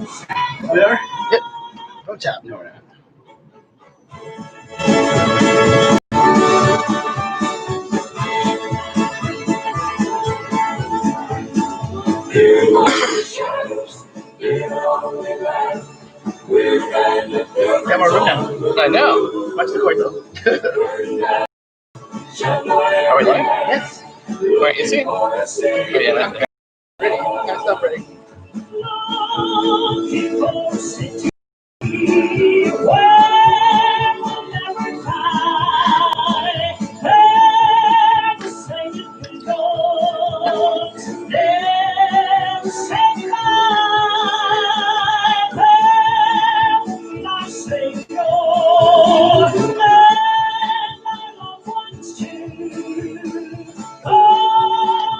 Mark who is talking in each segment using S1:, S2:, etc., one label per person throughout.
S1: We are?
S2: Yep. Go top.
S1: No, we're not.
S2: Got more room now.
S1: I know.
S2: Watch the cord though.
S1: Are we live?
S2: Yes.
S1: Wait, is he? Oh, yeah, that's
S2: Ready. Got stuff ready.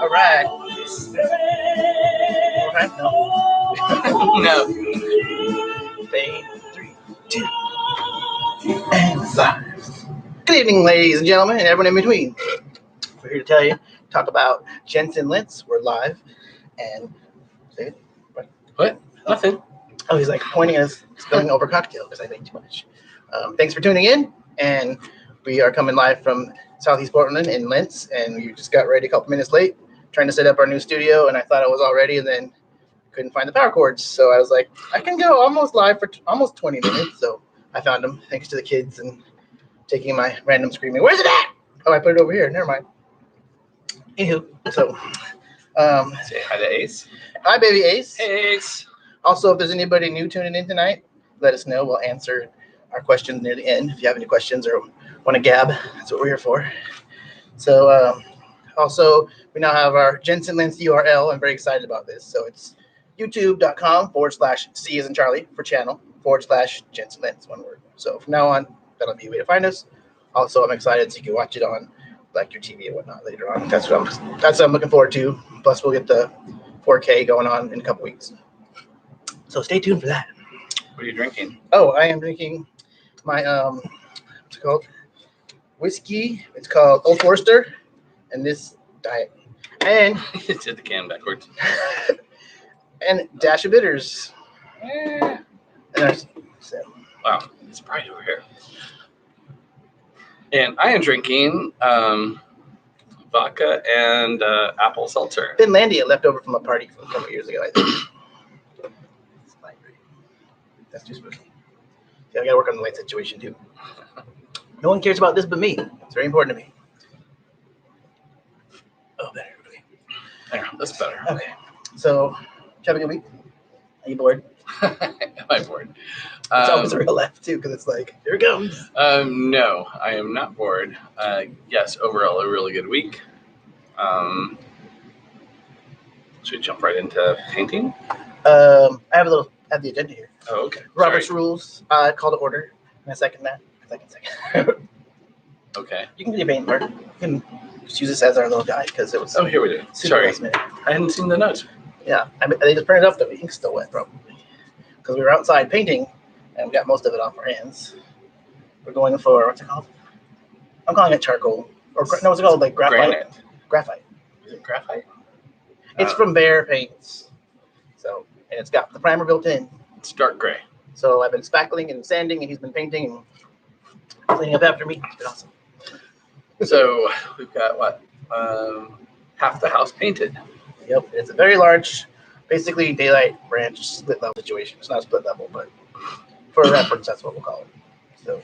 S2: All right. All right.
S1: No.
S2: Fade 3, 2, and 5. Good evening, ladies and gentlemen, and everyone in between. We're here to tell you, talk about Jensen Lentz. We're live, and say it.
S1: What? Nothing.
S2: Oh, he's like pointing at us, spilling over cocktail because I think too much. Thanks for tuning in, and we are coming live from Southeast Portland in Lentz, and we just got ready a couple minutes late, trying to set up our new studio, and I thought it was all ready, and then couldn't find the power cords, so I was like, I can go almost live for almost 20 minutes, so I found them thanks to the kids and taking my random screaming, where's it at? Oh, I put it over here, never mind. Anywho, so
S1: Say hi to Ace.
S2: hi, baby Ace.
S1: Hey, Ace.
S2: Also, if there's anybody new tuning in tonight, let us know. We'll answer our questions near the end. If you have any questions or want to gab, that's what we're here for. So also, we now have our Jensen Lentz URL. I'm very excited about this. So it's youtube.com/C as in Charlie for channel /Jensen Lentz, one word. So from now on, that'll be a way to find us. Also, I'm excited so you can watch it on like your TV and whatnot later on. That's what I'm looking forward to. Plus, we'll get the 4K going on in a couple weeks. So stay tuned for that.
S1: What are you drinking?
S2: Oh, I am drinking my what's it called? Whiskey. It's called Old Forester, and this diet, and
S1: You did the can backwards.
S2: and dash of bitters.
S1: Eh.
S2: And there's, so
S1: Wow, it's bright over here. And I am drinking vodka and apple seltzer.
S2: Finlandia left over from a party from a couple years ago, I think. That's too spooky. Yeah, I gotta work on the light situation too. No one cares about this but me. It's very important to me. Oh, better. Okay.
S1: There, that's better.
S2: Okay. So, did you have a good week? Are you bored?
S1: Am I bored?
S2: It's always a real laugh too, because it's like, here it comes.
S1: No, I am not bored. Yes, overall, a really good week. Should we jump right into painting?
S2: I have the agenda here.
S1: Oh, okay.
S2: Robert's
S1: Sorry.
S2: rules. Call to order. And I second that. Second.
S1: Okay.
S2: You can do your paint part. You can just use this as our little guide because it was.
S1: Oh, here we do.
S2: super
S1: Sorry,
S2: last minute.
S1: I hadn't seen the notes.
S2: Yeah, they just printed up the ink's still wet probably because we were outside painting and we got most of it off our hands. We're going for what's it called? I'm calling it charcoal or no, what's it called? Like graphite.
S1: Granite.
S2: Graphite.
S1: Is it graphite?
S2: It's from Behr Paints. So and it's got the primer built in.
S1: It's dark gray.
S2: So I've been spackling and sanding, and he's been painting and cleaning up after me. It's been awesome.
S1: So we've got what? Half the house painted.
S2: Yep, it's a very large, basically daylight branch split level situation. It's not a split level, but for reference, that's what we'll call it. So,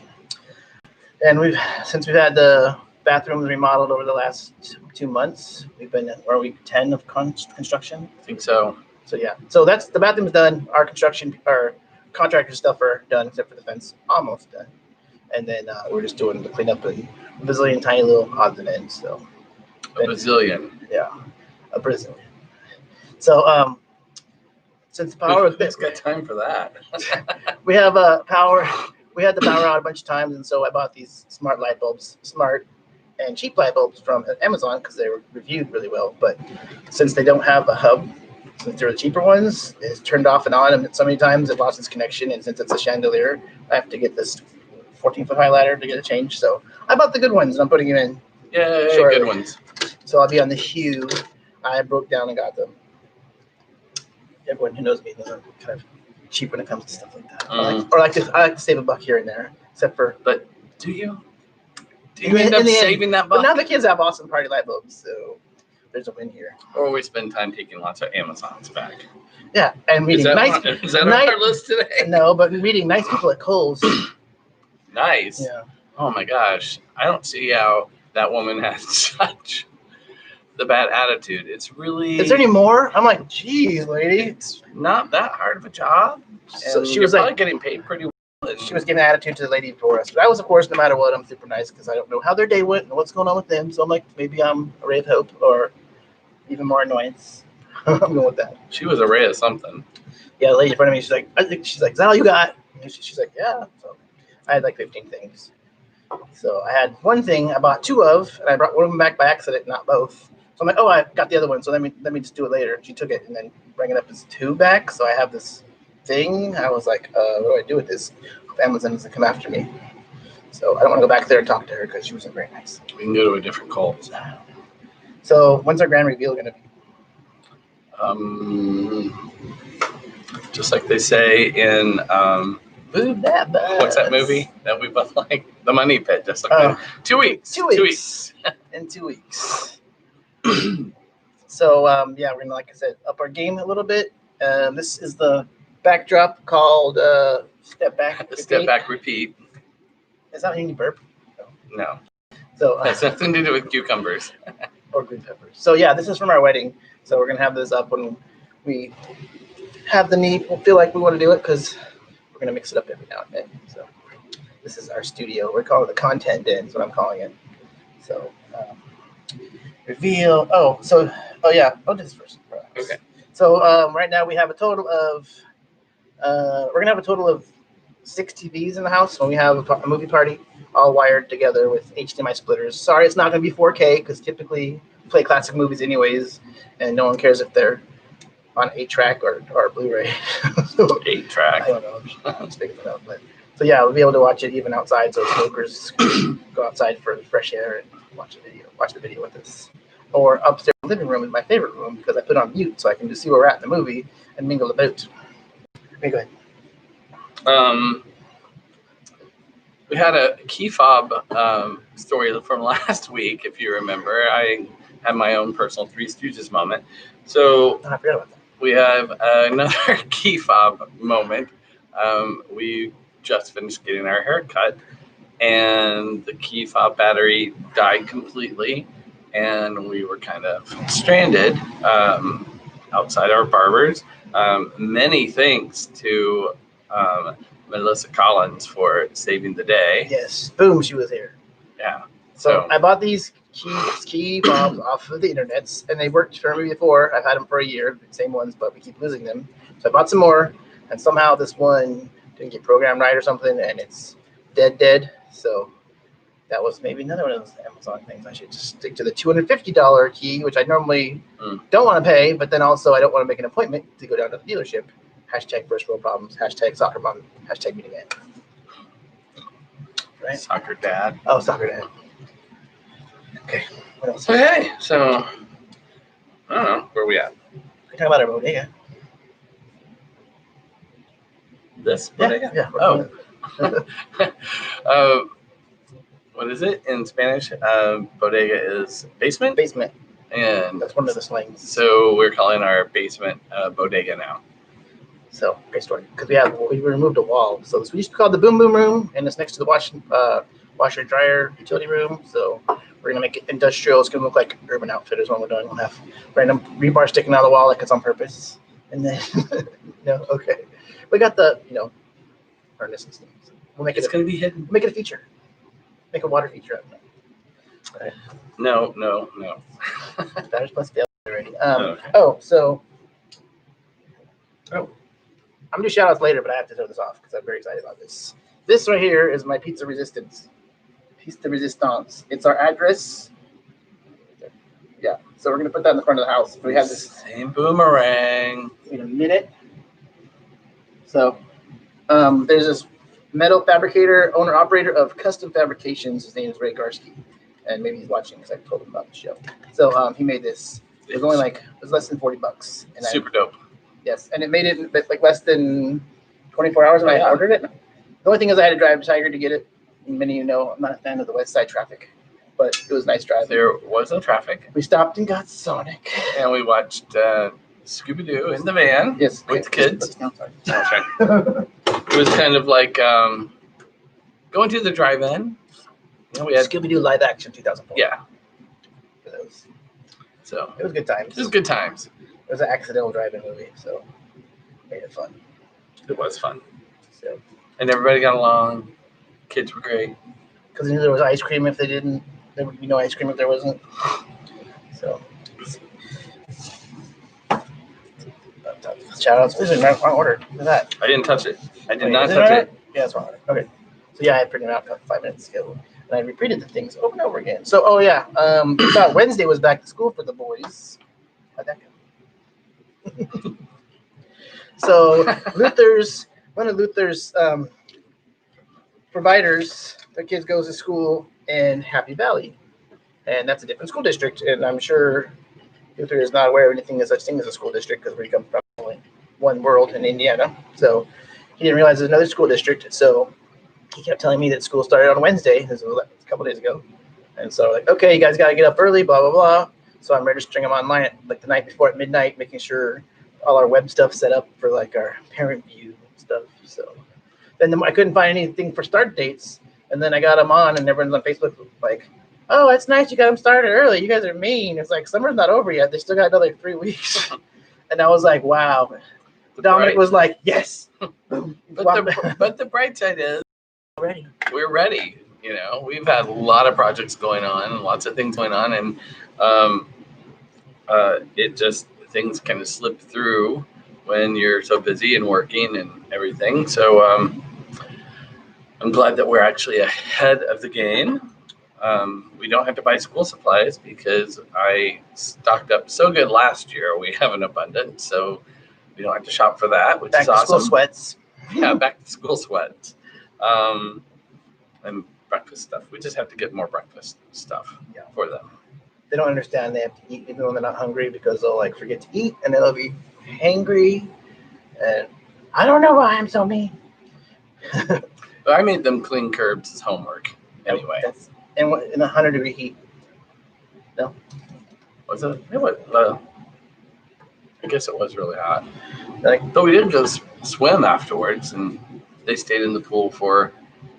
S2: and since we've had the bathrooms remodeled over the last 2 months, we've been at week 10 of construction.
S1: I think so.
S2: So yeah, so that's the bathroom's done. Our contractor stuff are done except for the fence, almost done. And then we're just doing the cleanup and a bazillion tiny little odds and ends. So
S1: A bazillion.
S2: yeah, a Brazilian. So since the power was
S1: Who's got time for that?
S2: we have power. We had the power out a bunch of times, and so I bought these smart light bulbs, smart and cheap light bulbs from Amazon because they were reviewed really well. But since they don't have a hub, since they're the cheaper ones, it's turned off and on, and so many times it lost its connection. And since it's a chandelier, I have to get this 14-foot high ladder to get it changed. So I bought the good ones, and I'm putting them in.
S1: Yay,
S2: shortly.
S1: good ones.
S2: So I'll be on the hue. I broke down and got them. Everyone who knows me knows I'm kind of cheap when it comes to stuff like that.
S1: Mm.
S2: I like to save $1 here and there, except for.
S1: But do you? Do
S2: In
S1: you
S2: the-
S1: end
S2: in
S1: up
S2: the end,
S1: saving that
S2: But
S1: buck?
S2: now the kids have awesome party light bulbs, so there's a win here.
S1: Or we spend time taking lots of Amazons back.
S2: Yeah, and
S1: Is
S2: reading
S1: that,
S2: nice.
S1: is that on
S2: nice-
S1: our list today?
S2: No, but reading nice people at Kohl's.
S1: Nice.
S2: Yeah.
S1: Oh my gosh. I don't see how that woman has such the bad attitude. It's really
S2: Is there any more? I'm like, geez, lady.
S1: it's not that hard of a job.
S2: So
S1: And
S2: she
S1: you're
S2: was
S1: probably
S2: like,
S1: getting paid pretty well. And
S2: she was giving attitude to the lady before us. But I was, of course, no matter what, I'm super nice because I don't know how their day went and what's going on with them. So I'm like, maybe I'm a ray of hope or even more annoyance. I'm going with that.
S1: she was a ray of something.
S2: Yeah, the lady in front of me, she's like, is that all you got? And she's like, yeah. So I had like 15 things. So I had one thing I bought 2 of, and I brought one of them back by accident, not both. So I'm like, oh, I got the other one. So let me just do it later. She took it and then bring it up as 2 back. So I have this thing. I was like, what do I do with this? Amazon doesn't come after me. So I don't want to go back there and talk to her because she wasn't very nice.
S1: We can go to a different call.
S2: So when's our grand reveal going to be?
S1: Just like they say in
S2: Boom that buzz.
S1: what's that movie that we both like? The Money Pit. Just like
S2: Oh.
S1: that. 2 weeks.
S2: 2 weeks. In 2 weeks. So yeah, we're gonna, like I said, up our game a little bit. This is the backdrop called Step Back.
S1: Step
S2: Repeat.
S1: back, repeat.
S2: Is that any burp?
S1: No,
S2: So
S1: has nothing to do with cucumbers.
S2: or green peppers. So yeah, this is from our wedding. So we're gonna have this up when we have the need. We'll feel like we want to do it because we're gonna mix it up every now and then. So this is our studio. We're calling it the content den. Is what I'm calling it. So reveal. Oh yeah. I'll do this first.
S1: Okay.
S2: So right now we have a total of we're gonna have a total of 6 TVs in the house when we have a movie party, all wired together with HDMI splitters. Sorry, it's not gonna be 4K because typically we play classic movies anyways, and no one cares if they're on 8-track or Blu-ray. So,
S1: 8-track.
S2: I don't know. I'm just making it up, but so yeah, we'll be able to watch it even outside, so smokers can go outside for the fresh air and watch the video with us. Or upstairs living room is my favorite room because I put it on mute so I can just see where we're at in the movie and mingle about. Okay, go ahead.
S1: We had a key fob story from last week, if you remember. I had my own personal Three Stooges moment. So
S2: Oh, I forgot about that.
S1: we have another key fob moment. We just finished getting our hair cut, and the key fob battery died completely, and we were kind of stranded outside our barbers. Many thanks to Melissa Collins for saving the day.
S2: Yes, boom, she was here.
S1: Yeah.
S2: So
S1: So-
S2: I bought these key fobs off of the internets, and they worked for me before. I've had them for a year, the same ones, but we keep losing them. So I bought some more, and somehow this one didn't get programmed right or something, and it's dead. So that was maybe another one of those Amazon things. I should just stick to the $250 key, which I normally don't want to pay, but then also I don't want to make an appointment to go down to the dealership. Hashtag first world problems. Hashtag soccer mom. Hashtag meeting it. Right?
S1: Soccer dad.
S2: Oh, soccer dad. Okay. What else?
S1: Okay, so I don't know where we at.
S2: We talk about our bodega.
S1: This
S2: Yeah.
S1: bodega?
S2: Yeah.
S1: Oh. What is it in Spanish? Bodega is basement,
S2: Basement.
S1: and
S2: That's one of the slangs.
S1: so we're calling our basement bodega now.
S2: So great story. Because we removed a wall. So this we used to call it the boom boom room, and it's next to the washer and dryer utility room. So we're gonna make it industrial. It's gonna look like Urban Outfitters when we're done. We'll have random rebar sticking out of the wall like it's on purpose. And then no, okay. We got the furnace and stuff. So we'll make
S1: It's
S2: it
S1: gonna be hidden.
S2: make it a feature. Make a water feature out of it.
S1: No.
S2: Batters plus fail already.
S1: Okay.
S2: I'm gonna do shout outs later, but I have to throw this off because I'm very excited about this. This right here is my pizza resistance. Pizza resistance. It's our address. Yeah. So we're gonna put that in the front of the house. We have this
S1: Same boomerang.
S2: in a minute. So there's this metal fabricator, owner operator of Custom Fabrications. His name is Ray Garsky. And maybe he's watching because I told him about the show. So he made this. It was only it was less than $40. And
S1: super dope.
S2: yes, and it made it like less than 24 hours when
S1: Oh,
S2: I
S1: yeah.
S2: ordered it. The only thing is I had to drive to Tiger to get it. And many of you know I'm not a fan of the west side traffic, but it was nice driving.
S1: There wasn't traffic,
S2: We stopped and got Sonic.
S1: and we watched Scooby-Doo in the van
S2: Yes,
S1: with the kids.
S2: No, sorry.
S1: That's right. It was kind of like going to the drive-in. You know, we had
S2: Scooby-Doo live action 2004.
S1: yeah. So
S2: It was good times.
S1: it was good times.
S2: It was an accidental drive-in movie, so made it fun.
S1: It was fun,
S2: So
S1: and everybody got along. Kids were great.
S2: because there was ice cream if they didn't, there would be no ice cream if there wasn't. So shout outs. This is my wrong order. Look at that.
S1: I didn't touch it. I did
S2: Wait,
S1: not
S2: is
S1: touch
S2: right?
S1: it.
S2: Yeah, that's wrong order. Okay. So yeah, I printed it out about 5 minutes ago, and I repeated the things over and over again. So oh yeah, thought Wednesday was back to school for the boys. How'd that go? So one of Luther's providers, their kids goes to school in Happy Valley, and that's a different school district. And I'm sure Luther is not aware of anything as such thing as a school district because we come from only one world in Indiana. So he didn't realize there's another school district. So he kept telling me that school started on Wednesday. This was a couple days ago. And so like, okay, you guys got to get up early, blah, blah, blah. So I'm registering them online at, like the night before at midnight, making sure all our web stuff set up for like our parent view stuff. So then I couldn't find anything for start dates. And then I got them on and everyone's on Facebook like, oh, that's nice. You got them started early. You guys are mean. It's like summer's not over yet. They still got another 3 weeks. And I was like, wow. Dominic was like, yes.
S1: But the bright side is
S2: Ready.
S1: we're ready. You know, we've had a lot of projects going on and lots of things going on, and it just things kind of slip through when you're so busy and working and everything. So I'm glad that we're actually ahead of the game. We don't have to buy school supplies because I stocked up so good last year. We have an abundance, so we don't have to shop for that, which
S2: Back
S1: is
S2: to
S1: awesome.
S2: school sweats.
S1: Yeah, back to school sweats. And breakfast stuff. We just have to get more breakfast stuff for them.
S2: They don't understand they have to eat even when they're not hungry because they'll like forget to eat and then they'll be hangry. And I don't know why I'm so mean.
S1: But I made them clean curbs as homework anyway.
S2: That's in 100-degree heat.
S1: Was it? It was, I guess it was really hot.
S2: Like,
S1: But we did go swim afterwards, and they stayed in the pool for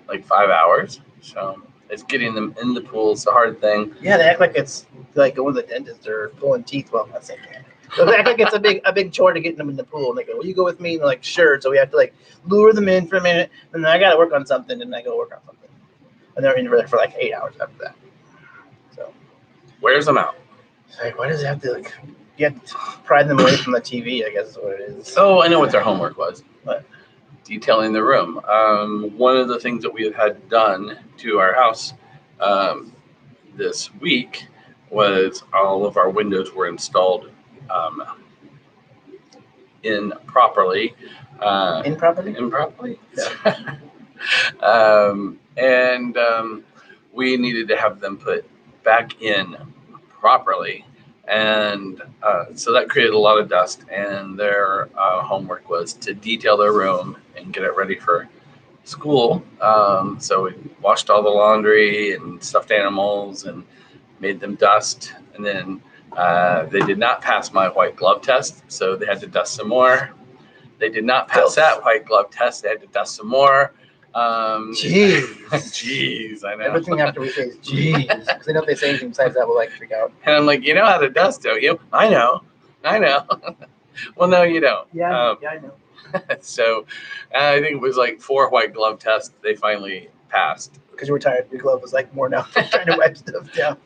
S1: like 5 hours. So it's getting them in the pool is the hard thing.
S2: yeah, they act like it's like going to the dentist or pulling teeth. Well, not saying that. So they act like it's a big chore to get them in the pool. And they go, "Will you go with me?" And they're like, "Sure." So we have to like lure them in for a minute, and then I got to work on something, and I go work on something, and they're in there for like 8 hours after that. So
S1: Wears them out.
S2: it's like, why does it have to like? You have to pry them away from the TV. I guess is what it is.
S1: Oh, I know what their homework was.
S2: What?
S1: Detailing the room. One of the things that we have had done to our house this week was all of our windows were installed improperly. Improperly? We needed to have them put back in properly. And so that created a lot of dust, and their homework was to detail their room and get it ready for school. So we washed all the laundry and stuffed animals and made them dust. And then they did not pass my white glove test, so they had to dust some more. They did not pass that white glove test. They had to dust some more. Jeez, I know.
S2: Everything after we say is jeez. Because they know if they say anything besides that, we'll like freak out.
S1: And I'm like, you know how to dust, don't you? I know. Well, no, you don't.
S2: Yeah, I know.
S1: So I think it was like 4 white glove tests. They finally passed.
S2: Because you were tired. Your glove was like more now. Trying to wipe stuff down.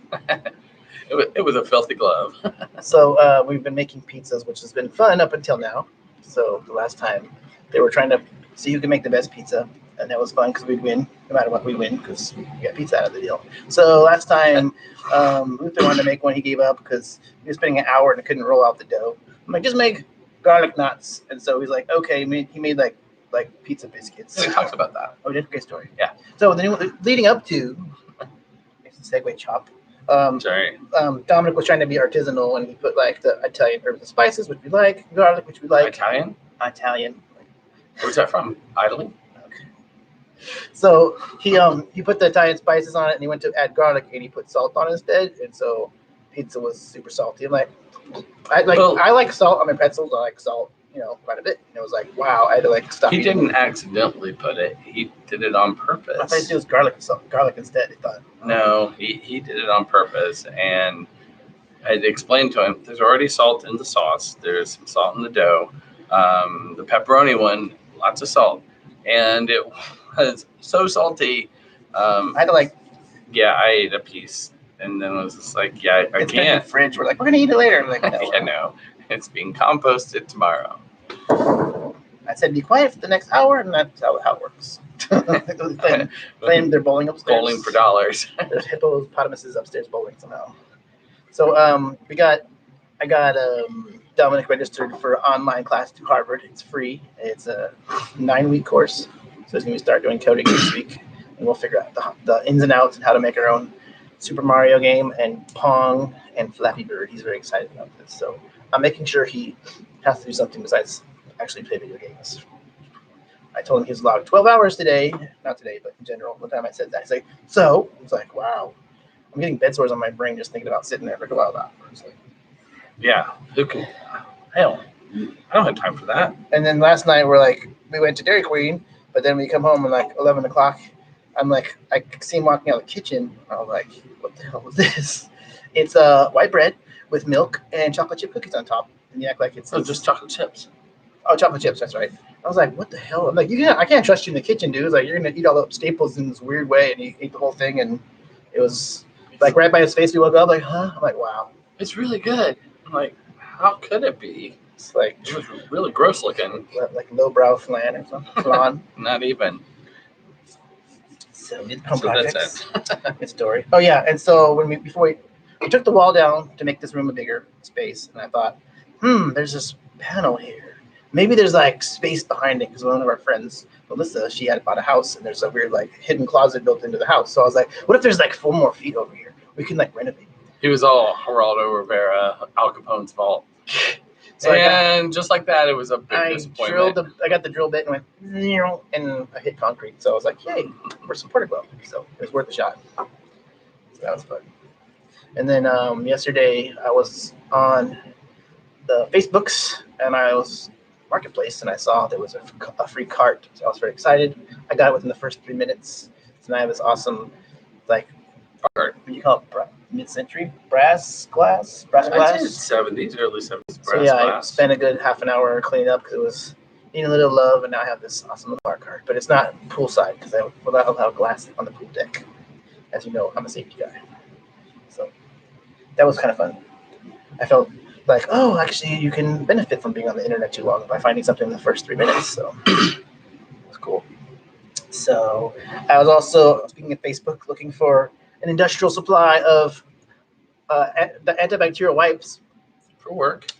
S1: It was a filthy glove.
S2: So we've been making pizzas, which has been fun up until now. So the last time they were trying to see who can make the best pizza. And that was fun because we'd win. No matter what, we win because we got pizza out of the deal. So last time Luther wanted to make one. He gave up because he was spending an hour and couldn't roll out the dough. I'm like, just make garlic knots. And so he's like, okay. He made like pizza biscuits.
S1: We talked about that.
S2: Oh, did? Great story.
S1: Yeah.
S2: So then leading up to segue chop.
S1: Sorry.
S2: Dominic was trying to be artisanal, and he put like the Italian herbs and spices, which we like, garlic, which we like.
S1: Italian? Where's that from? Idling?
S2: So he put the Italian spices on it, and he went to add garlic, and he put salt on instead, and so pizza was super salty. I'm like, I like salt on my pretzels. I like salt, quite a bit. And it was like, wow, I had to like stop.
S1: He didn't accidentally put it. He did it on purpose.
S2: I thought it was garlic instead. I thought.
S1: No, he did it on purpose, and I explained to him there's already salt in the sauce. There's some salt in the dough. The pepperoni one, lots of salt, and it was so salty.
S2: I had to like.
S1: Yeah, I ate a piece, and then I was just like, yeah, I
S2: it's
S1: can't.
S2: In the fridge. We're like, we're gonna eat it later. I'm like, no.
S1: Yeah, no, it's being composted tomorrow.
S2: I said, be quiet for the next hour, and that's how it works. playing their bowling upstairs.
S1: Bowling for dollars.
S2: There's hippopotamuses upstairs bowling somehow. So I got Dominic registered for online class to Harvard. It's free. It's a 9-week course. So he's going to start doing coding this week. And we'll figure out the ins and outs and how to make our own Super Mario game and Pong and Flappy Bird. He's very excited about this. So I'm making sure he has to do something besides actually play video games. I told him he was allowed 12 hours today. Not today, but in general. One time I said that. He's like, so? I was like, wow. I'm getting bed sores on my brain just thinking about sitting there for 12 hours.
S1: Yeah. Who can? Hell, I don't have time for that.
S2: And then last night we went to Dairy Queen, but then we come home at like 11 o'clock. I'm like, I see him walking out of the kitchen. I was like, what the hell was this? It's white bread with milk and chocolate chip cookies on top. And you act like it's
S1: just chocolate chips.
S2: Oh, chocolate chips. That's right. I was like, what the hell? I'm like, I can't trust you in the kitchen, dude. It's like, you're going to eat all the staples in this weird way. And he ate the whole thing. And it was like right by his face. We woke up like, huh? I'm like, wow.
S1: It's really good. I'm like, how could it be?
S2: It's like,
S1: it was really gross looking.
S2: Like lowbrow flan or something. Flan.
S1: Not even.
S2: So that's it. Good story. Oh, yeah. And so before we took the wall down to make this room a bigger space. And I thought, there's this panel here. Maybe there's like space behind it because one of our friends, Melissa, she had bought a house and there's a weird like hidden closet built into the house. So I was like, what if there's like 4 more feet over here? We can like renovate.
S1: He was all Geraldo Rivera, Al Capone's fault. So just like that, it was a big disappointment.
S2: I got the drill bit and went, and I hit concrete. So I was like, yay, we're supported well. So it was worth a shot. So that was fun. And then yesterday I was on the Facebooks and I was Marketplace and I saw there was a free cart. So I was very excited. I got it within the first 3 minutes. So now I have this awesome, like, art. What do you call it? Mid-century brass glass.
S1: I'd say 70s, early 70s brass
S2: so yeah,
S1: glass.
S2: I spent a good half an hour cleaning up because it was needing a little love, and now I have this awesome bar cart. But it's not poolside because I will not allow glass on the pool deck. As you know, I'm a safety guy. So that was kind of fun. I felt like, oh, actually, you can benefit from being on the internet too long by finding something in the first 3 minutes. So it's cool. So I was also, speaking of Facebook, looking for an industrial supply of the antibacterial wipes
S1: for work.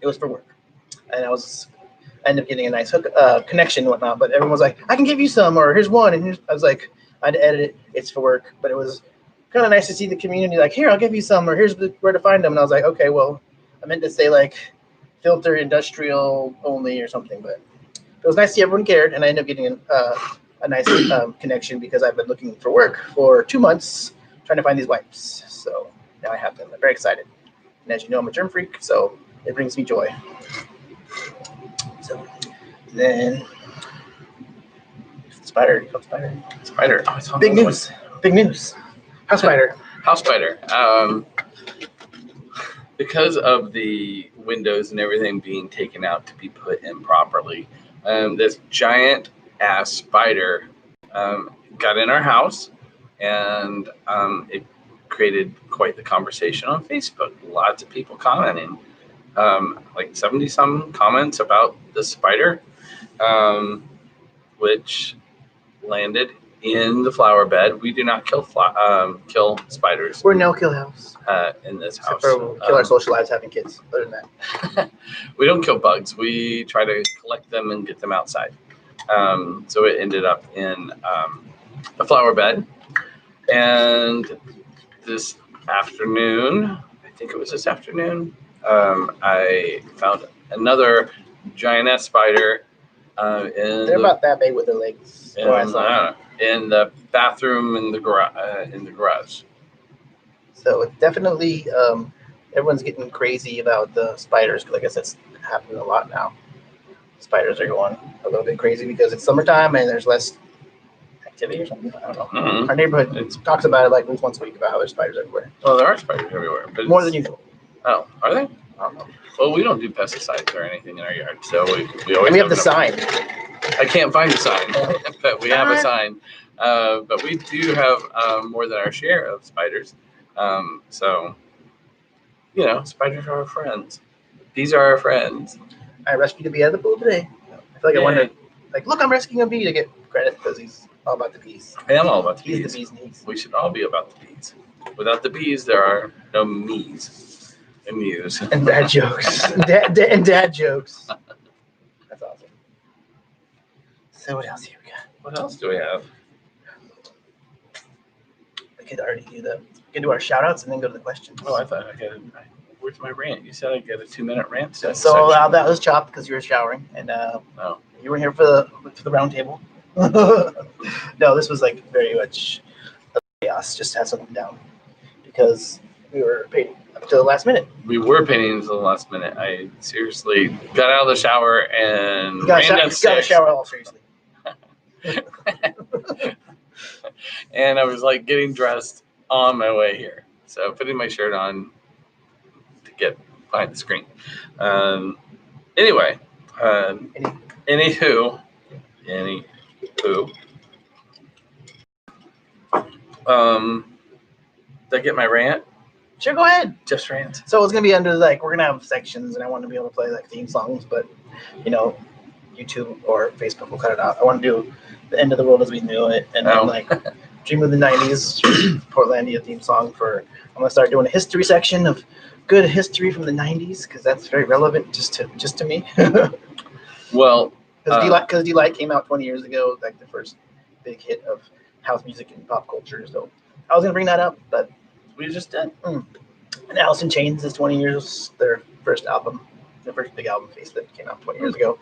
S2: It was for work, and I ended up getting a nice connection and whatnot. But everyone was like, "I can give you some," or "Here's one," and I was like, I had to edit it. It's for work, but it was kind of nice to see the community like, "Here, I'll give you some," or "Here's where to find them." And I was like, "Okay, well, I meant to say like filter industrial only or something," but it was nice to see everyone cared, and I ended up getting a nice connection because I've been looking for work for 2 months trying to find these wipes. So now I have them. I'm very excited. And as you know, I'm a germ freak, so it brings me joy. So then Spider.
S1: Oh,
S2: Big news. House Spider.
S1: House Spider. Because of the windows and everything being taken out to be put in properly, this giant ass spider got in our house, and it created quite the conversation on Facebook. Lots of people commenting, like 70-some comments about the spider, which landed in the flower bed. We do not kill spiders.
S2: We're a no-kill house.
S1: In this house.
S2: Except for kill our social lives having kids. Other than that.
S1: We don't kill bugs. We try to collect them and get them outside. So it ended up in a flower bed. And this afternoon, I think it was this afternoon, I found another giant spider
S2: They're about that big with their legs.
S1: In the bathroom in the garage.
S2: So it's definitely everyone's getting crazy about the spiders because I guess that's happening a lot now. Spiders are going a little bit crazy because it's summertime and there's less activity or something. I don't know.
S1: Mm-hmm.
S2: Our neighborhood talks about it like at least once a week about how there's spiders everywhere.
S1: Well, there are spiders everywhere, but
S2: more than usual.
S1: Oh, are they?
S2: I don't know.
S1: Well, we don't do pesticides or anything in our yard, so we always
S2: have the sign.
S1: I can't find the sign, but we have a sign. But we do have more than our share of spiders. So, spiders are our friends. These are our friends.
S2: I rescued a bee out of the pool today. I feel like I wanted to, look, I'm rescuing a bee to get credit because he's all about the bees.
S1: I am all about the bees.
S2: He's the bee's knees.
S1: We should all be about the bees. Without the bees, there are no me's and mews.
S2: And dad jokes. dad jokes. That's awesome. So what else here we got?
S1: What else do we have?
S2: We could already do we can do our shout outs and then go to the questions.
S1: Oh, I thought where's my rant? You said I get a 2-minute rant.
S2: So that was chopped because you were showering and you were here for the round table. No, this was very much chaos. Just had something down because we were painting up to the last minute.
S1: We were painting until the last minute. I seriously got out of the shower and
S2: ran downstairs. You got a shower all seriously.
S1: And I was getting dressed on my way here. So putting my shirt on to get behind the screen. Anyway, anywho. Did I get my rant?
S2: Sure, go ahead.
S1: Just rant.
S2: So it's gonna be under we're gonna have sections, and I want to be able to play theme songs, but YouTube or Facebook will cut it out. I want to do the end of the world as we knew it, and then Dream of the '90s, Portlandia theme song for. I'm gonna start doing a history section of good history from the '90s because that's very relevant just to me.
S1: Well,
S2: because D-Light came out 20 years ago, the first big hit of house music and pop culture. So I was gonna bring that up, but
S1: we just did.
S2: And Alice in Chains is 20 years. Their first album, their first big album, Face, that came out 20 years ago.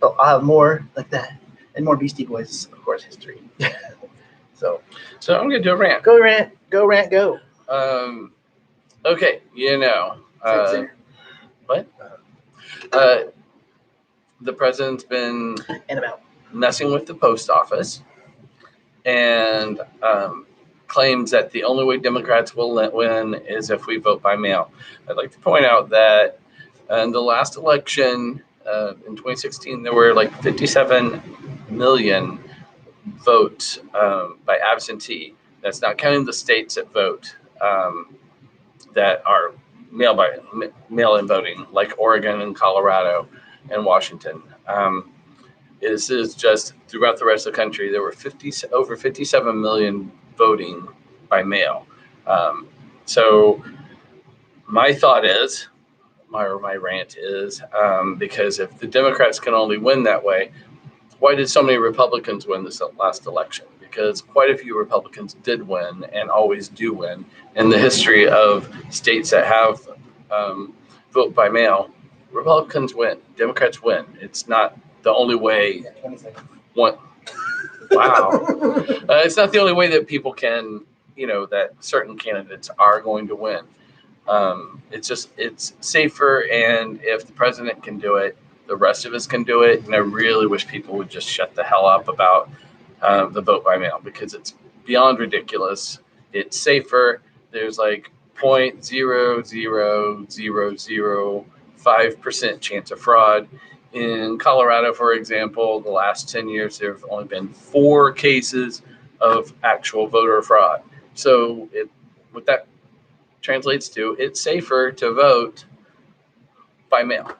S2: So I'll have more like that, and more Beastie Boys, of course, history. So
S1: I'm gonna do a rant.
S2: Go rant, go.
S1: Okay, what? The president's been messing with the post office and claims that the only way Democrats will win is if we vote by mail. I'd like to point out that in the last election in 2016, there were 57 million votes by absentee. That's not counting the states that vote that are mail-in voting, like Oregon and Colorado and Washington. This is just throughout the rest of the country. There were over 57 million voting by mail. So my thought is, my rant is, because if the Democrats can only win that way, why did so many Republicans win this last election? Because quite a few Republicans did win and always do win. In the history of states that have vote by mail, Republicans win, Democrats win. It's not the only way. Wow. It's not the only way that people can, that certain candidates are going to win. It's safer, and if the president can do it, the rest of us can do it. And I really wish people would just shut the hell up about the vote by mail because it's beyond ridiculous. It's safer. There's 0.00005% chance of fraud. In Colorado, for example, the last 10 years, there have only been 4 cases of actual voter fraud. So what that translates to, it's safer to vote by mail.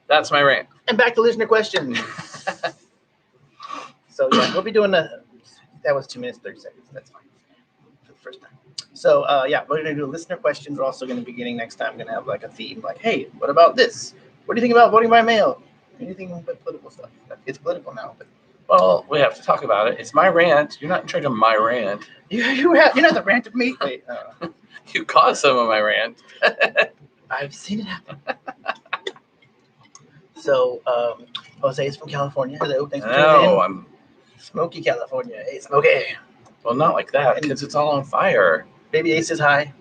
S1: That's my rant.
S2: And back to listener questions. So we'll be doing that was 2 minutes, 30 seconds. That's fine for the first time. So we're going to do listener questions. We're also going to be getting next time, going to have a theme hey, what about this? What do you think about voting by mail? Anything but political stuff. It's political now. But
S1: well, we have to talk about it. It's my rant. You're not in charge of my rant.
S2: You're not the rant of me. Wait,
S1: you caused some of my rant.
S2: I've seen it happen. So, Jose is from California. Hello, thanks for tuning
S1: No,
S2: in.
S1: I'm
S2: Smoky, California. Hey, Smoky.
S1: well, not like that because it's all on fire.
S2: Baby Ace says hi.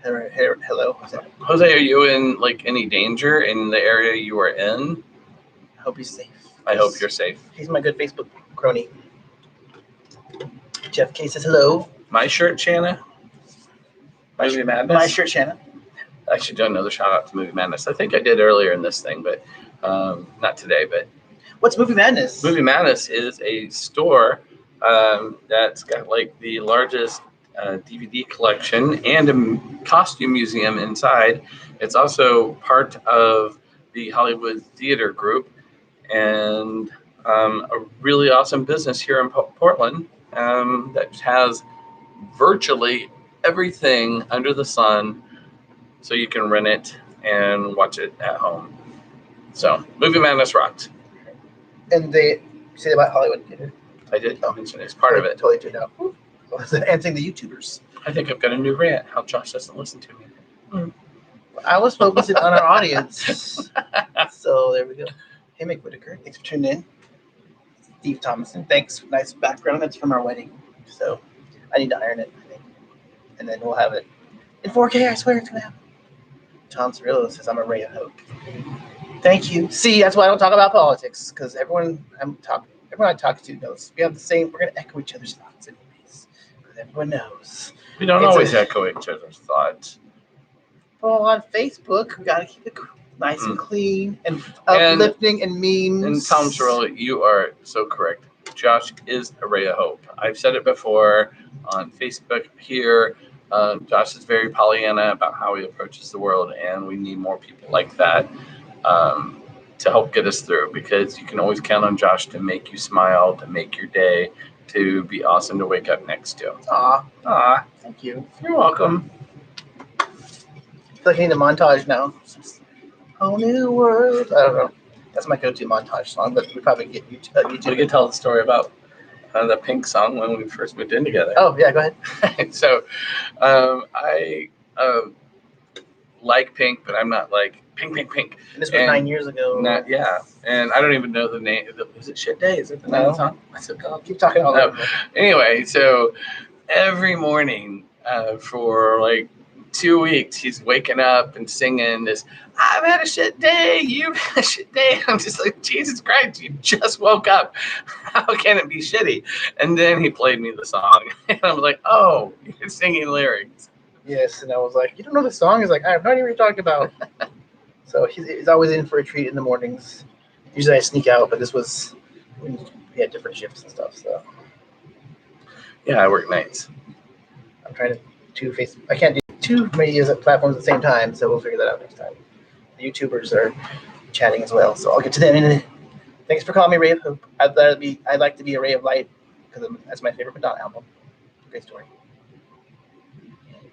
S2: Hello.
S1: Jose, are you in like any danger in the area you are in?
S2: I hope he's safe.
S1: I hope you're safe.
S2: He's my good Facebook crony. Jeff K says hello.
S1: My shirt, Shanna. Movie Madness.
S2: My shirt, Shanna.
S1: I actually do another shout out to Movie Madness. I think I did earlier in this thing, but not today. But
S2: what's Movie Madness?
S1: Movie Madness is a store that's got like the largest DVD collection and a costume museum inside. It's also part of the Hollywood Theater Group and a really awesome business here in Portland that has virtually everything under the sun, so you can rent it and watch it at home. So, Movie Madness rocks.
S2: And they say about Hollywood Theater.
S1: I did mention it's part of it.
S2: Totally tuned out. Answering the YouTubers.
S1: I think I've got a new rant. How Josh doesn't listen to me.
S2: I was focusing on our audience. So there we go. Hey, Mick Whitaker, thanks for tuning in. Steve Thomason, thanks. Nice background. That's from our wedding. So I need to iron it, I think. And then we'll have it in 4K. I swear it's going to happen. Tom Cirillo says, I'm a ray of hope. Thank you. See, that's why I don't talk about politics, because everyone I talk to knows we have the same, we're going to echo each other's thoughts anyways. Because everyone knows.
S1: We don't always echo each other's thoughts.
S2: Well, on Facebook, we got to keep it nice and clean and uplifting and memes.
S1: And Tom Cirillo, you are so correct. Josh is a ray of hope. I've said it before on Facebook here. Josh is very Pollyanna about how he approaches the world, and we need more people like that to help get us through, because you can always count on Josh to make you smile, to make your day, to be awesome to wake up next to.
S2: Aw, thank you.
S1: You're welcome.
S2: I feel like I need a montage now. Whole new world. I don't know. That's my go-to montage song, but we probably get YouTube.
S1: We could tell the story about the Pink song when we first moved in together.
S2: Oh, yeah, go ahead.
S1: So I like Pink, but I'm not like Pink.
S2: And this was 9 years ago.
S1: Yeah, and I don't even know the name. Is it Shit Day? Is it the name of the song? I said, God,
S2: keep talking all
S1: over. Anyway, so every morning for like 2 weeks, he's waking up and singing this, I've had a shit day, you've had a shit day. I'm just like, Jesus Christ, you just woke up. How can it be shitty? And then he played me the song. And I was like, oh, you're singing lyrics.
S2: Yes, and I was like, you don't know the song? He's like, I have no idea what you're talking about. So he's always in for a treat in the mornings. Usually I sneak out, but this was, we had different shifts and stuff. So
S1: yeah, I work nights.
S2: I'm trying to I can't do two media platforms at the same time, so we'll figure that out next time. The YouTubers are chatting as well, so I'll get to them in a minute. Thanks for calling me Ray of Hope. I'd like to be a ray of light, because that's my favorite Madonna album. Great story.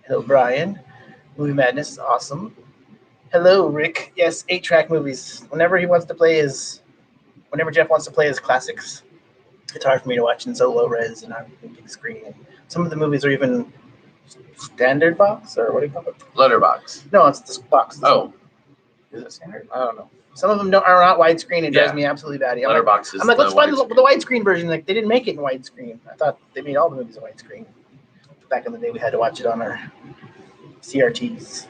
S2: Hello, Brian. Movie Madness is awesome. Hello, Rick. Yes, 8-track movies. Whenever Jeff wants to play his classics, it's hard for me to watch in so low res and on big screen. Some of the movies are even standard box, or what do you call it?
S1: Letterbox.
S2: No, it's this box.
S1: Oh, is it standard?
S2: I don't know. Some of them are not widescreen. It drives me absolutely batty.
S1: Letterbox is
S2: I'm like, let's find the widescreen version. Like, they didn't make it in widescreen. I thought they made all the movies in widescreen. Back in the day, we had to watch it on our CRTs.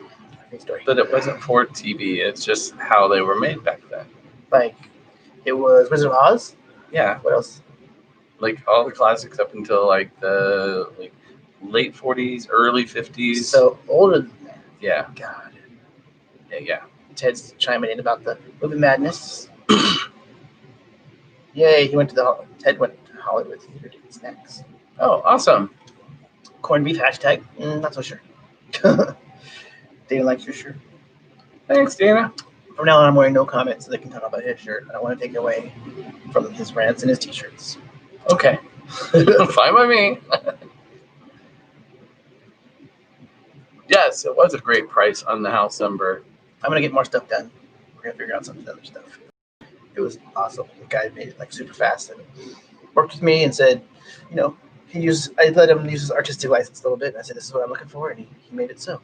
S1: But it wasn't for TV. It's just how they were made back then.
S2: Like, it was Wizard of Oz.
S1: Yeah.
S2: What else?
S1: Like all the classics up until like the late 40s, early 50s.
S2: So older than that.
S1: Yeah.
S2: God.
S1: Yeah.
S2: Ted's chiming in about the Movie Madness. Yay! Ted went to Hollywood Theater to get snacks.
S1: Oh, awesome.
S2: Corned beef hashtag. Not so sure. Dana likes your shirt.
S1: Thanks, Dana.
S2: From now on, I'm wearing no comment so they can talk about his shirt. I don't want to take it away from his rants and his t-shirts.
S1: Okay. Fine by me. Yes, it was a great price on the house number.
S2: I'm going to get more stuff done. We're going to figure out some of the other stuff. It was awesome. The guy made it like super fast and worked with me and said, you know, I let him use his artistic license a little bit. And I said, this is what I'm looking for. And he made it so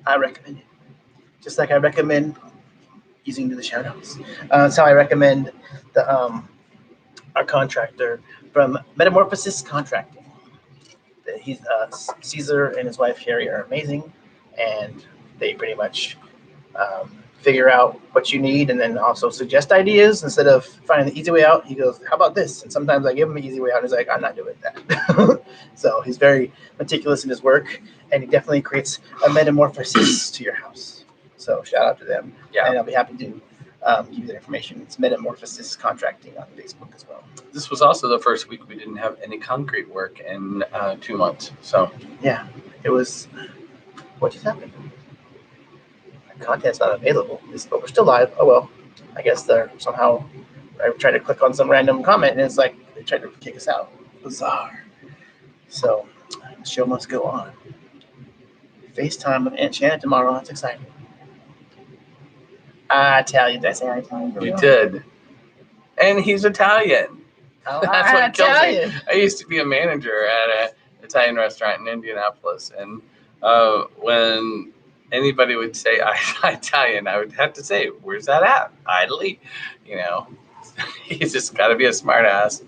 S2: I recommend it. Just like I recommend using the shout outs. That's how I recommend the our contractor from Metamorphosis Contracting. He's Caesar and his wife Sherry are amazing, and they pretty much figure out what you need and then also suggest ideas instead of finding the easy way out. He goes, "How about this?" And sometimes I give him the easy way out, and he's like, "I'm not doing that." So he's very meticulous in his work, and he definitely creates a metamorphosis to your house. So shout out to them, and I'll be happy to give you the information. It's Metamorphosis Contracting on Facebook as well.
S1: This was also the first week we didn't have any concrete work in 2 months. So
S2: yeah, it was. What just happened? Content's not available, but we're still live. Oh well, I guess they're somehow. I tried to click on some random comment and it's like they tried to kick us out. Bizarre. So the show must go on. FaceTime with Aunt Shannon tomorrow. That's exciting. Italian. Did I say Italian?
S1: you did, and he's Italian.
S2: Oh,
S1: That's what kills
S2: Italian.
S1: me. I used to be a manager at an Italian restaurant in Indianapolis, and when anybody would say Italian, I would have to say, "Where's that at?" Italy, you know. He's just got to be a smart ass.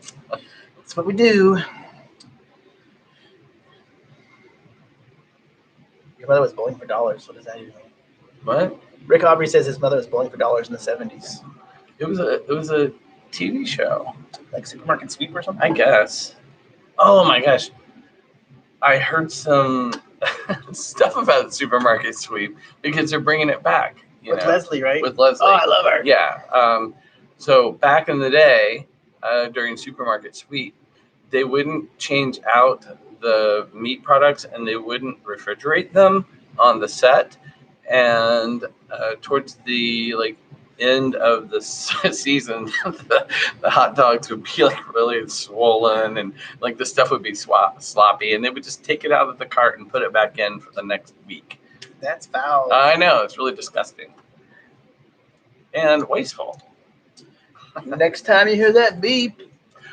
S2: That's what we do. Your mother was bowling for dollars. What does that even mean?
S1: What?
S2: Rick Aubrey says his mother was bowling for dollars in the 70s.
S1: It was a TV show,
S2: Like Supermarket Sweep or something?
S1: I guess. Oh my gosh, I heard some stuff about Supermarket Sweep because they're bringing it back.
S2: With Leslie, right?
S1: With Leslie.
S2: Oh, I love her.
S1: Yeah. So back in the day, during Supermarket Sweep, they wouldn't change out the meat products and they wouldn't refrigerate them on the set. And towards the end of the season, the hot dogs would be really swollen and the stuff would be sloppy, and they would just take it out of the cart and put it back in for the next week.
S2: That's foul.
S1: I know, it's really disgusting and wasteful.
S2: Next time you hear that beep,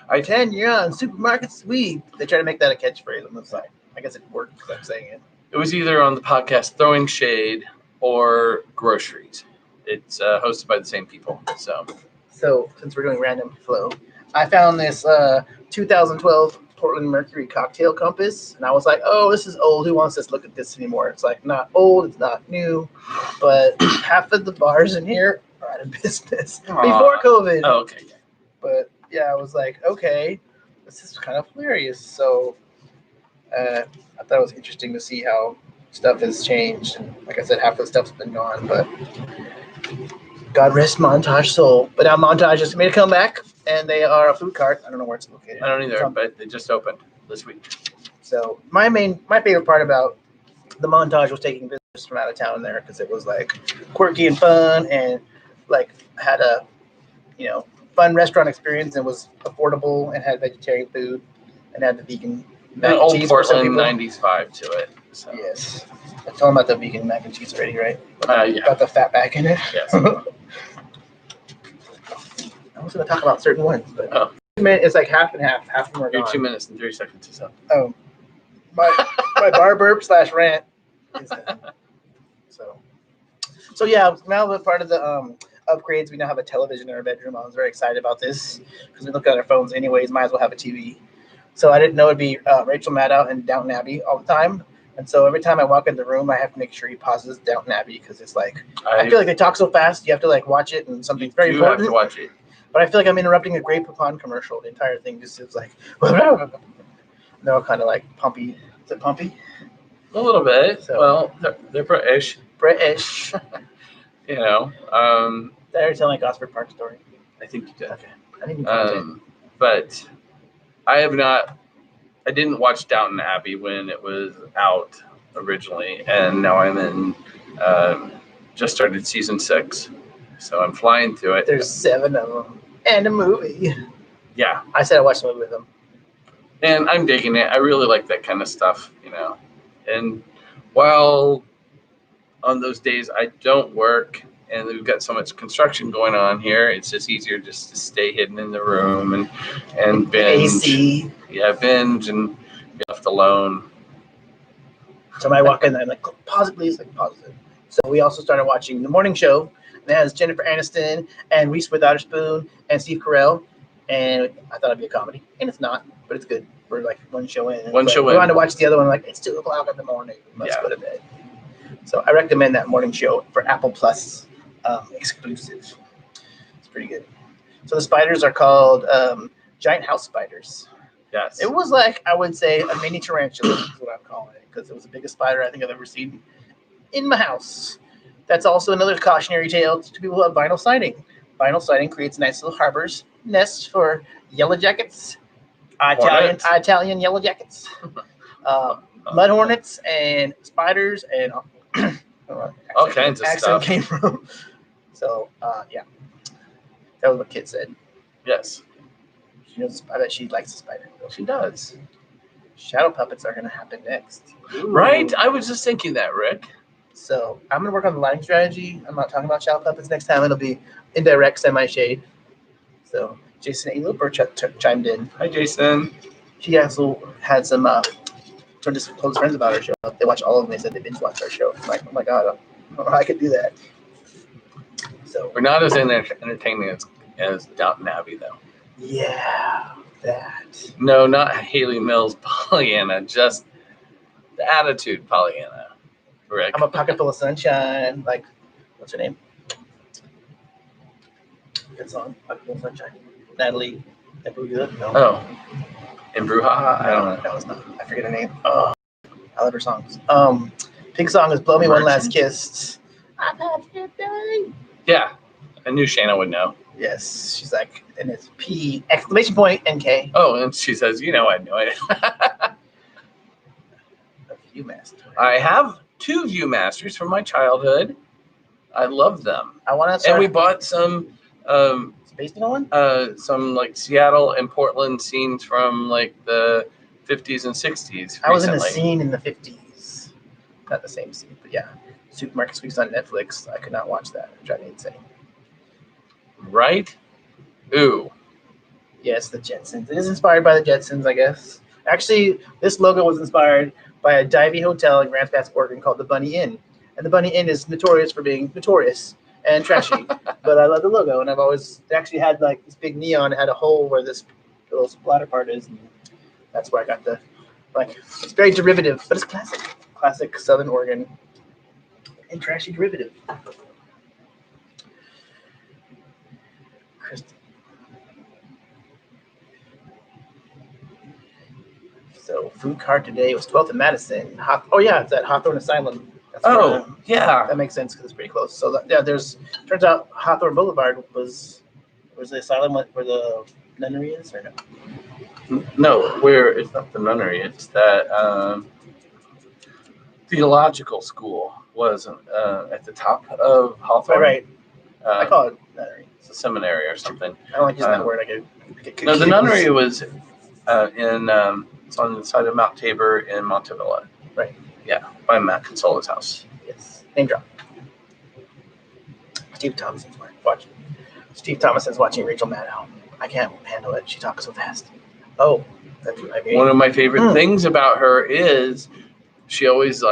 S2: pretend you're on Supermarket Sweep. They try to make that a catchphrase on the side. I guess it worked because I'm saying it.
S1: It was either on the podcast Throwing Shade or Groceries. It's hosted by the same people. So
S2: since we're doing random flow, I found this 2012 Portland Mercury cocktail compass, and I was like, "Oh, this is old. Who wants to look at this anymore?" It's not old, it's not new, but half of the bars in here are out of business before COVID.
S1: Oh, okay.
S2: But yeah, I was like, okay, this is kind of hilarious. So I thought it was interesting to see how stuff has changed. And like I said, half of the stuff's been gone, but God rest Montage soul. But now Montage has made a comeback, and they are a food cart. I don't know where it's located.
S1: I don't either, but they just opened this week.
S2: So my favorite part about the Montage was taking business from out of town there because it was quirky and fun and had a fun restaurant experience and was affordable and had vegetarian food and had the vegan mac and
S1: old
S2: cheese for some
S1: Portland
S2: people.
S1: 90s vibe to it. So.
S2: Yes. I told them about the vegan mac and cheese already, right?
S1: Yeah.
S2: Got the fat back in it.
S1: Yes.
S2: I was going to talk about certain ones, but it's half and half. Half of them are
S1: You're
S2: gone.
S1: 2 minutes and 30 seconds or so.
S2: Oh, my bar burp / rant is done. So yeah, now we're part of the upgrades. We now have a television in our bedroom. I was very excited about this because we look at our phones anyways. Might as well have a TV. So I didn't know it'd be Rachel Maddow and Downton Abbey all the time. And so every time I walk in the room, I have to make sure he pauses Downton Abbey because it's I feel like they talk so fast. You have to watch it and something's very important.
S1: You have to watch it.
S2: But I feel like I'm interrupting a Grey Poupon commercial. The entire thing just is they're all kind of pumpy. Is it pumpy?
S1: A little bit.
S2: So-
S1: Well, they're British.
S2: British.
S1: You know.
S2: Did I ever tell my Gosford Park story?
S1: I think you did.
S2: Okay. I didn't even
S1: But I didn't watch Downton Abbey when it was out originally, and now I'm in. Just started season 6, so I'm flying through it.
S2: There's 7 of them and a movie.
S1: Yeah,
S2: I said I watched the movie with them.
S1: and I'm digging it. I really like that kind of stuff, And while on those days I don't work, and we've got so much construction going on here, it's just easier just to stay hidden in the room and binge.
S2: AC.
S1: Yeah, binge and be left alone.
S2: So when I walk in there, I'm like, pause it, please. Pause it. So we also started watching the morning show. It has Jennifer Aniston and Reese Witherspoon and Steve Carell. And I thought it'd be a comedy, and it's not, but it's good. We're like one show in. We're on to watch the other one. Like it's 2:00 in the morning. Let's go to bed. So I recommend that morning show for Apple Plus exclusive. It's pretty good. So the spiders are called giant house spiders.
S1: Yes.
S2: It was like, I would say, a mini tarantula is what I'm calling it, because it was the biggest spider I think I've ever seen in my house. That's also another cautionary tale to people who have vinyl siding. Vinyl siding creates nice little harbors, nests for yellow jackets, Italian yellow jackets, mud hornets, and spiders, and
S1: all kinds of stuff.
S2: Came from. So, yeah. That was what Kit said.
S1: Yes.
S2: She knows. I bet she likes the spider.
S1: She does.
S2: Shadow puppets are going to happen next.
S1: Ooh. Right? I was just thinking that, Rick.
S2: So I'm going to work on the lighting strategy. I'm not talking about shadow puppets next time. It'll be indirect semi-shade. So Jason Eloper chimed in.
S1: Hi, Jason.
S2: She also had some just close friends about our show. They watched all of them. They said they binge watched our show. I'm like, oh my God, I don't know how I could do that. So
S1: we're not as entertaining as Downton Abbey, though.
S2: Yeah, that.
S1: No, not Haley Mills Pollyanna, just the attitude Pollyanna. Rick.
S2: I'm a pocket full of sunshine. Like, what's her name? Good song. Pocket full of sunshine. Natalie Imbruglia? No.
S1: Oh. Imbruja? I don't know.
S2: That was not. I forget her name. Oh, I love her songs. Pink song is Blow Me One Last Kiss. I've had a good day.
S1: Yeah. I knew Shanna would know.
S2: Yes. She's like, and it's P exclamation point NK.
S1: Oh, and she says, I know it.
S2: A Viewmaster.
S1: I have 2 Viewmasters from my childhood. I love them.
S2: I want to start.
S1: And we bought some
S2: Space Needle one?
S1: some like Seattle and Portland scenes from like the 50s and 60s.
S2: I was in a scene in the 50s. Not the same scene, but yeah. Supermarket Sweeps on Netflix. I could not watch that. It drive me insane.
S1: Right? Ooh.
S2: Yes, the Jetsons. It is inspired by the Jetsons, I guess. Actually, this logo was inspired by a divey hotel in Grants Pass, Oregon called the Bunny Inn. And the Bunny Inn is notorious for being notorious and trashy. But I love the logo, and I've always actually had like this big neon. It had a hole where this little splatter part is, and that's where I got the it's very derivative, but it's classic Southern Oregon and trashy derivative. Kristen. So food cart today was 12th and Madison. It's at Hawthorne Asylum.
S1: Yeah.
S2: That makes sense because it's pretty close. So turns out Hawthorne Boulevard was the asylum where the nunnery is, or no?
S1: No, it's not the nunnery. It's that theological school was at the top of Hawthorne.
S2: Right. I call it nunnery.
S1: It's a seminary or something.
S2: I don't like using that word. I get
S1: no, the nunnery was it's on the side of Mount Tabor in Montevilla.
S2: Right.
S1: Yeah, by Matt Consola's house.
S2: Yes. Name drop. Steve Thomason's watching. Steve Thomason's watching Rachel Maddow. I can't handle it. She talks so fast. Oh, that's what I mean.
S1: One of my favorite things about her is she always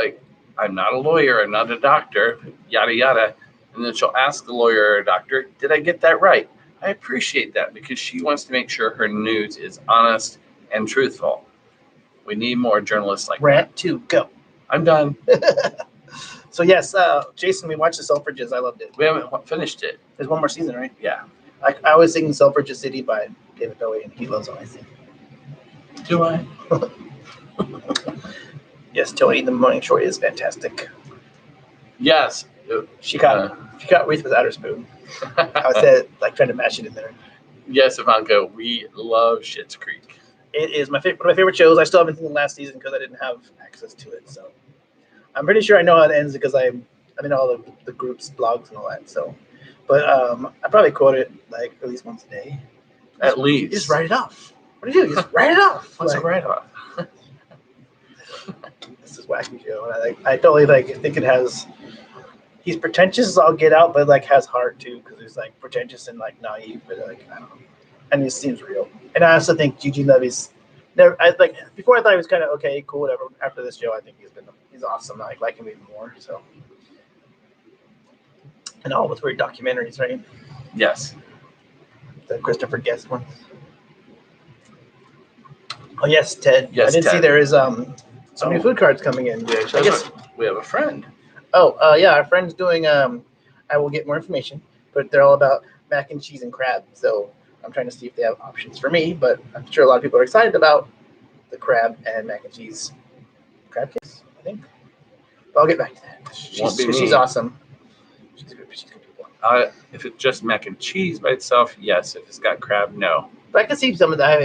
S1: I'm not a lawyer, I'm not a doctor, yada yada. And then she'll ask the lawyer or doctor, did I get that right? I appreciate that because she wants to make sure her news is honest and truthful. We need more journalists like
S2: Rant
S1: that.
S2: 2, go.
S1: I'm done.
S2: So yes, Jason, we watched the Selfridges. I loved it.
S1: We haven't finished it.
S2: There's one more season, right?
S1: Yeah.
S2: I was singing Selfridges City by David Bowie, and he loves all I sing.
S1: Do I?
S2: Yes, Tony in the Morning Show is fantastic.
S1: Yes.
S2: She got Reese Witherspoon. I said trying to mash it in there.
S1: Yes, Ivanka, we love Schitt's Creek.
S2: It is one of my favorite shows. I still haven't seen the last season because I didn't have access to it. So I'm pretty sure I know how it ends because I'm in all the groups, blogs, and all that. So, but I probably quote it at least once a day.
S1: At least.
S2: You just write it off. What do you do? You just write it off.
S1: What's a write off?
S2: This is wacky show. And I totally think it has. He's pretentious as all get out, but has heart too because he's pretentious and naive, but I don't know. And he seems real. And I also think Eugene Levy's before I thought he was kind of okay, cool, whatever. After this show, I think he's awesome. I like him even more. So And all with weird documentaries, right?
S1: Yes.
S2: The Christopher Guest ones. Oh yes, Ted.
S1: Yes,
S2: I did see
S1: Ted.
S2: there is some new food cards coming in. I guess.
S1: We have a friend.
S2: Oh, yeah, our friend's doing. I will get more information, but they're all about mac and cheese and crab. So I'm trying to see if they have options for me. But I'm sure a lot of people are excited about the crab and mac and cheese crab cakes, I think. But I'll get back to that. She's awesome. She's good people.
S1: If it's just mac and cheese by itself, yes. If it's got crab, no.
S2: But I can see some of that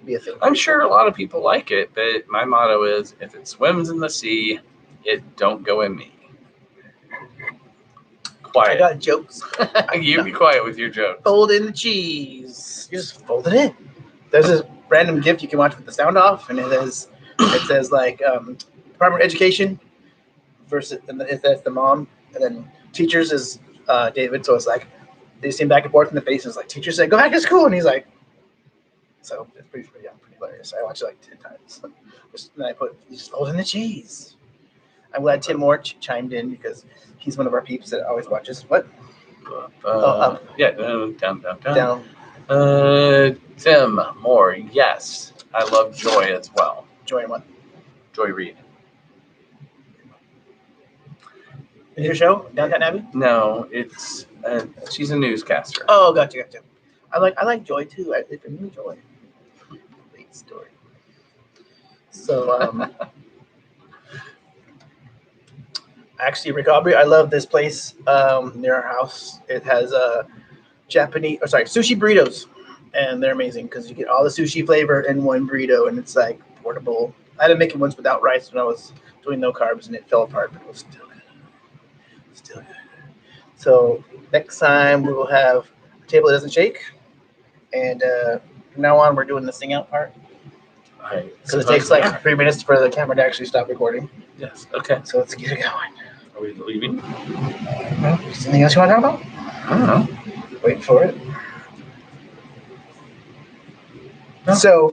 S2: be a thing.
S1: I'm sure a lot of people like it, but my motto is, if it swims in the sea, it don't go in me. Quiet.
S2: I got jokes.
S1: You be quiet with your jokes.
S2: Fold in the cheese. You just fold it in. There's this random GIF you can watch with the sound off, and it says like Department of Education versus, and it says the mom, and then teachers is David. So it's like they see him back and forth in the face. And it's like teachers say, "Go back to school," and he's like, so it's pretty hilarious. I watched it like 10 times. And I put just fold in the cheese. I'm glad Tim Moore chimed in because he's one of our peeps that always watches. What?
S1: Up. Yeah, down. Tim Moore, yes. I love Joy as well.
S2: Joy and what?
S1: Joy Reid.
S2: Is your show Downtown Abbey?
S1: No, it's she's a newscaster.
S2: Oh, gotcha. I like Joy too. I live in Joy. Great story. So actually, Rick Aubrey, I love this place near our house. It has sushi burritos, and they're amazing because you get all the sushi flavor in one burrito, and it's like portable. I had to make it once without rice when I was doing no carbs, and it fell apart, but it was still good. So next time we will have a table that doesn't shake, and from now on we're doing the sing out part. Because it takes like 3 minutes for the camera to actually stop recording.
S1: Yes. Okay.
S2: So let's get it going.
S1: Are we leaving?
S2: Something else you want to talk about?
S1: I don't know.
S2: Wait for it.
S1: No,
S2: So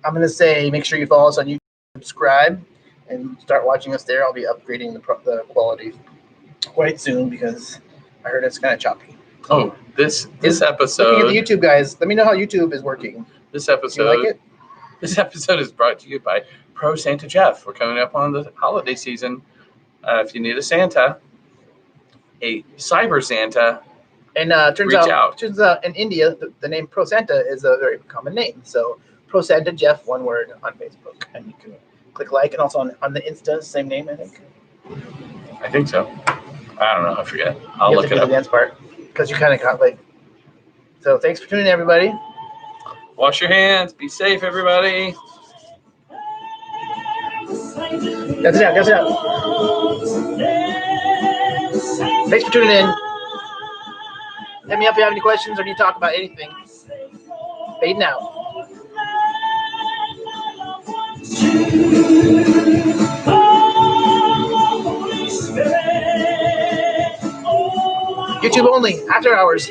S2: I'm going to say make sure you follow us on YouTube, subscribe, and start watching us there. I'll be upgrading the quality quite soon because I heard it's kind of choppy.
S1: Oh, this episode.
S2: Looking at the YouTube guys, let me know how YouTube is working.
S1: This episode.
S2: You like it?
S1: This episode is brought to you by Pro Santa Jeff. We're coming up on the holiday season. If you need a Santa, a cyber Santa,
S2: and turns out in India, the name Pro Santa is a very common name. So Pro Santa Jeff, one word, on Facebook, and you can click like, and also on the Insta, same name, I think.
S1: I think so. I don't know. I forget. I'll
S2: you
S1: look
S2: have to
S1: it
S2: do
S1: up.
S2: the dance part because you kind of got like. So thanks for tuning in, everybody.
S1: Wash your hands. Be safe, everybody.
S2: That's it out. Thanks for tuning in. Hit me up if you have any questions or need to talk about anything. Fade now. YouTube only, after hours.